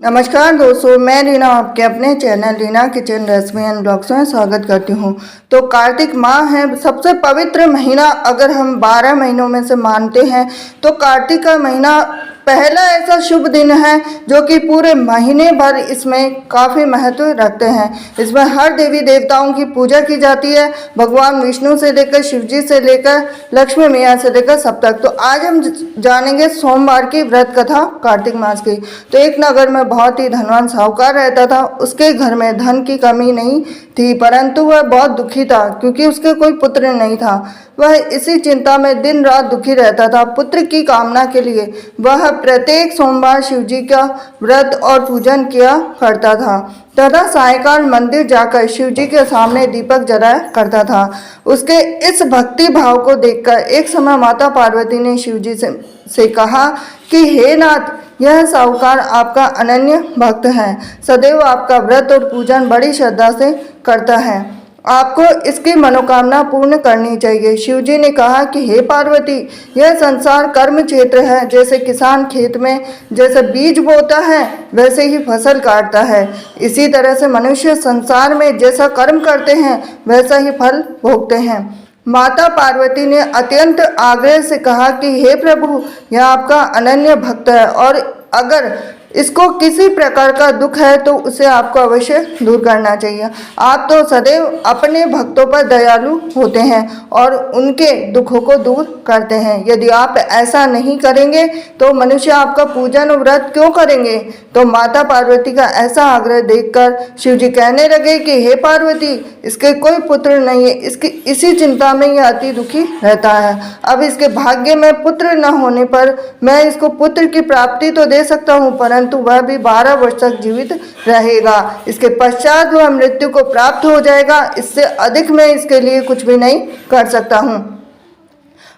नमस्कार दोस्तों, मैं रीना आपके अपने channel Reena kitchen recipe and blogs में स्वागत करती हूँ। तो कार्तिक माह है, सबसे पवित्र महीना अगर हम 12 महीनों में से मानते हैं तो कार्तिक का महीना पहला ऐसा शुभ दिन है जो कि पूरे महीने भर इसमें काफ़ी महत्व रखते हैं। इसमें हर देवी देवताओं की पूजा की जाती है, भगवान विष्णु से लेकर शिव जी से लेकर लक्ष्मी मैया से लेकर सब तक। तो आज हम जानेंगे सोमवार की व्रत कथा कार्तिक मास की। तो एक नगर में बहुत ही धनवान साहूकार रहता था। उसके घर में धन की कमी नहीं थी, परंतु वह बहुत दुखी था क्योंकि उसके कोई पुत्र नहीं था। वह इसी चिंता में दिन रात दुखी रहता था। पुत्र की कामना के लिए वह प्रत्येक सोमवार शिव जी का व्रत और पूजन किया करता था तथा सायंकाल मंदिर जाकर शिव जी के सामने दीपक जलाया करता था। उसके इस भक्ति भाव को देखकर एक समय माता पार्वती ने शिव जी से कहा कि हे नाथ, यह साहूकार आपका अनन्य भक्त है, सदैव आपका व्रत और पूजन बड़ी श्रद्धा से करता है, आपको इसकी मनोकामना पूर्ण करनी चाहिए। शिव जी ने कहा कि हे पार्वती, यह संसार कर्म क्षेत्र है। जैसे किसान खेत में जैसे बीज बोता है वैसे ही फसल काटता है, इसी तरह से मनुष्य संसार में जैसा कर्म करते हैं वैसा ही फल भोगते हैं। माता पार्वती ने अत्यंत आग्रह से कहा कि हे प्रभु, यह आपका अनन्य भक्त है और अगर इसको किसी प्रकार का दुख है तो उसे आपको अवश्य दूर करना चाहिए। आप तो सदैव अपने भक्तों पर दयालु होते हैं और उनके दुखों को दूर करते हैं। यदि आप ऐसा नहीं करेंगे तो मनुष्य आपका पूजन और व्रत क्यों करेंगे। तो माता पार्वती का ऐसा आग्रह देखकर शिव जी कहने लगे कि हे पार्वती, इसके कोई पुत्र नहीं है, इसकी इसी चिंता में यह अति दुखी रहता है। अब इसके भाग्य में पुत्र न होने पर मैं इसको पुत्र की प्राप्ति तो दे सकता हूँ, परंतु वह भी 12 वर्ष तक जीवित रहेगा। इसके पश्चात वह मृत्यु को प्राप्त हो जाएगा। इससे अधिक मैं इसके लिए कुछ भी नहीं कर सकता हूँ।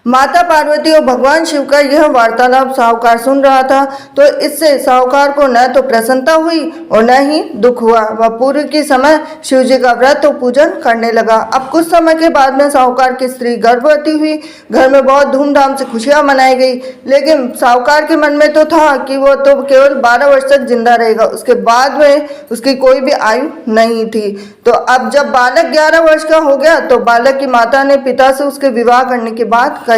माता पार्वती और भगवान शिव का यह वार्तालाप साहूकार सुन रहा था, तो इससे साहूकार को न तो प्रसन्नता हुई और न ही दुख हुआ। वह पूर्व के समय शिव जी का व्रत और पूजन करने लगा। अब कुछ समय के बाद में साहूकार की स्त्री गर्भवती हुई। घर में बहुत धूमधाम से खुशियां मनाई गई, लेकिन साहूकार के मन में तो था कि वो तो केवल 12 वर्ष तक जिंदा रहेगा, उसके बाद में उसकी कोई भी आयु नहीं थी। तो अब जब बालक 11 वर्ष का हो गया तो बालक की माता ने पिता से उसके विवाह करने की बात कही।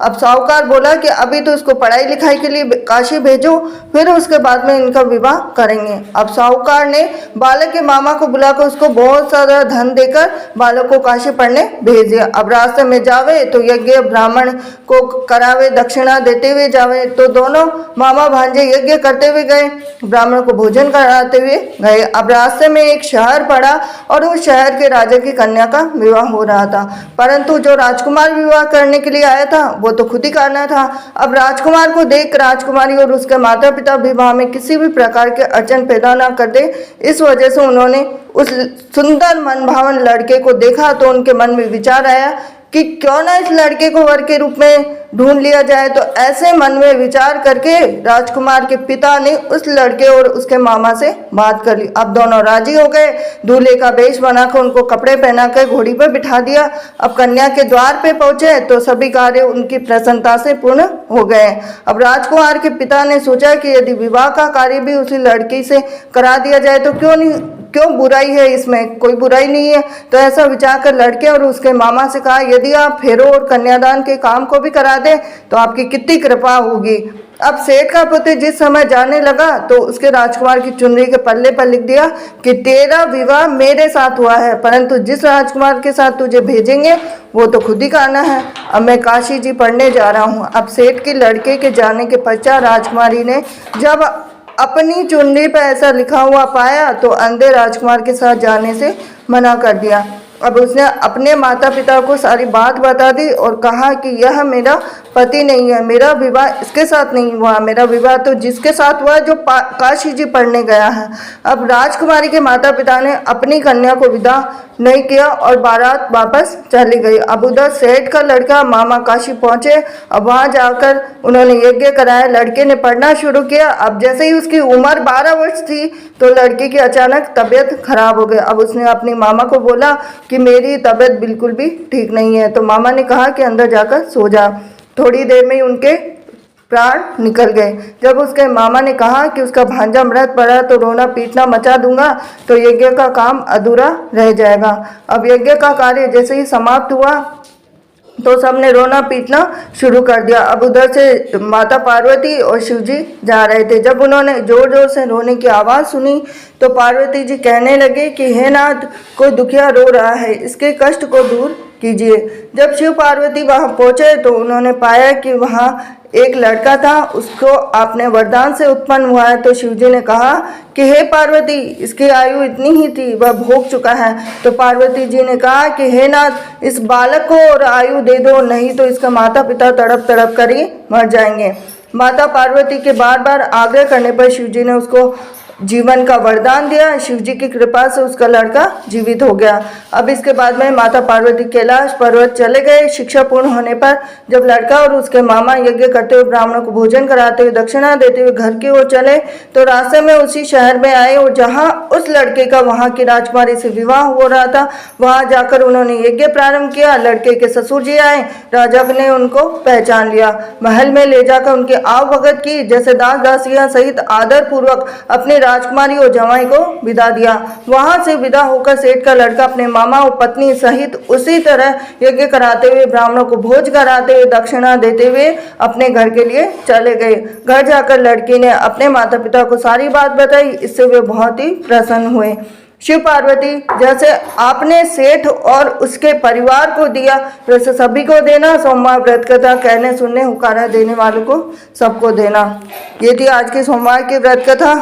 अब साहूकार बोला कि अभी तो उसको पढ़ाई लिखाई के लिए काशी भेजो, फिर उसके बाद में इनका विवाह करेंगे। अब साहूकार ने बालक के मामा को बुलाकर उसको बहुत सारा धन देकर बालक को काशी पढ़ने भेज दिया। अब रास्ते में जावे तो यज्ञ ब्राह्मण को करावे, दक्षिणा देते हुए जावे। तो दोनों मामा भांजे यज्ञ करते हुए गए, ब्राह्मण को भोजन कराते हुए गए। अब रास्ते में एक शहर पड़ा और उस शहर के राजा की कन्या का विवाह हो रहा था, परंतु जो राजकुमार विवाह करने के लिए आया था वो तो खुद ही करना था। अब राजकुमार को देख राजकुमारी और उसके माता पिता विवाह में किसी भी प्रकार के अड़चन पैदा ना कर दे, इस वजह से उन्होंने उस सुंदर मनभावन लड़के को देखा तो उनके मन में विचार आया कि क्यों ना इस लड़के को वर के रूप में ढूंढ लिया जाए। तो ऐसे मन में विचार करके राजकुमार के पिता ने उस लड़के और उसके मामा से बात कर ली। अब दोनों राजी हो गए। दूल्हे का वेश बनाकर उनको कपड़े पहनाकर घोड़ी पर बिठा दिया। अब कन्या के द्वार पे पहुंचे तो सभी कार्य उनकी प्रसन्नता से पूर्ण हो गए। अब राजकुमार के पिता ने सोचा कि यदि विवाह का कार्य भी उसी लड़की से करा दिया जाए तो क्यों बुराई है, इसमें कोई बुराई नहीं है। तो ऐसा विचार कर लड़के और उसके मामा से कहा, यदि आप फेरो और कन्यादान के काम को भी करा दें तो आपकी कितनी कृपा होगी। अब सेठ का पुत्र जिस समय जाने लगा तो उसके राजकुमार की चुनरी के पल्ले पर लिख दिया कि तेरा विवाह मेरे साथ हुआ है, परंतु जिस राजकुमार के साथ तुझे भेजेंगे वो तो खुद ही करना है। अब मैं काशी जी पढ़ने जा रहा हूँ। अब सेठ के लड़के के जाने के पश्चात राजकुमारी ने जब अपनी चुनरी पर ऐसा लिखा हुआ पाया तो अंधे राजकुमार के साथ जाने से मना कर दिया। अब उसने अपने माता पिता को सारी बात बता दी और कहा कि यह मेरा पति नहीं है, मेरा विवाह इसके साथ नहीं हुआ, मेरा विवाह तो जिसके साथ हुआ जो काशी जी पढ़ने गया है। अब राजकुमारी के माता पिता ने अपनी कन्या को विदा नहीं किया और बारात वापस चली गई। अब उधर सेठ का लड़का मामा काशी पहुंचे। अब वहां जाकर उन्होंने यज्ञ कराया, लड़के ने पढ़ना शुरू किया। अब जैसे ही उसकी उम्र 12 वर्ष थी तो लड़के की अचानक तबीयत खराब हो गई। अब उसने अपनी मामा को बोला कि मेरी तबीयत बिल्कुल भी ठीक नहीं है। तो मामा ने कहा कि अंदर जाकर सो जा। थोड़ी देर में उनके प्राण निकल गए। जब उसके मामा ने कहा कि उसका भांजा मृत पड़ा तो रोना पीटना मचा दूंगा, तो यज्ञ का काम अधूरा रह जाएगा। अब यज्ञ का कार्य जैसे ही समाप्त हुआ तो सबने रोना पीटना शुरू कर दिया। अब उधर से माता पार्वती और शिव जी जा रहे थे। जब उन्होंने जोर जोर से रोने की आवाज़ सुनी तो पार्वती जी कहने लगे कि हे नाथ, कोई दुखिया रो रहा है, इसके कष्ट को दूर कीजिए। जब शिव पार्वती वहां पहुंचे तो उन्होंने पाया कि वहां एक लड़का था, उसको आपने वरदान से उत्पन्न हुआ है। तो शिव जी ने कहा कि हे पार्वती, इसकी आयु इतनी ही थी, वह भोग चुका है। तो पार्वती जी ने कहा कि हे नाथ, इस बालक को और आयु दे दो, नहीं तो इसका माता पिता तड़प तड़प कर ही मर जाएंगे। माता पार्वती के बार बार आग्रह करने पर शिव जी ने उसको जीवन का वरदान दिया। शिव जी की कृपा से उसका लड़का जीवित हो गया। अब इसके बाद में माता पार्वती कैलाश पर्वत चले गए। शिक्षा पूर्ण होने पर जब लड़का और उसके मामा यज्ञ करते हुए ब्राह्मणों को भोजन कराते हुए दक्षिणा देते हुए घर की ओर चले तो रास्ते में उसी शहर में आए और जहाँ उस लड़के का वहाँ की राजकुमारी से विवाह हो रहा था, वहाँ जाकर उन्होंने यज्ञ प्रारंभ किया। लड़के के ससुर जी आए, राजा ने उनको पहचान लिया, महल में ले जाकर उनकी आव भगत की, जैसे दास दासियां सहित आदर पूर्वक अपने राजकुमारी और जवाई को विदा दिया। वहां से विदा होकर सेठ का लड़का अपने मामा और पत्नी सहित उसी तरह यज्ञ कराते हुए ब्राह्मणों को भोज कराते हुए दक्षिणा देते हुए अपने घर के लिए चले गए। घर जाकर लड़की ने अपने माता पिता को सारी बात बताई। इससे वे बहुत ही प्रसन्न हुए। शिव पार्वती, जैसे आपने सेठ और उसके परिवार को दिया वैसे सभी को देना। सोमवार व्रत कथा कहने सुनने हुकारा देने वालों को सबको देना। ये थी आज की सोमवार की व्रत कथा।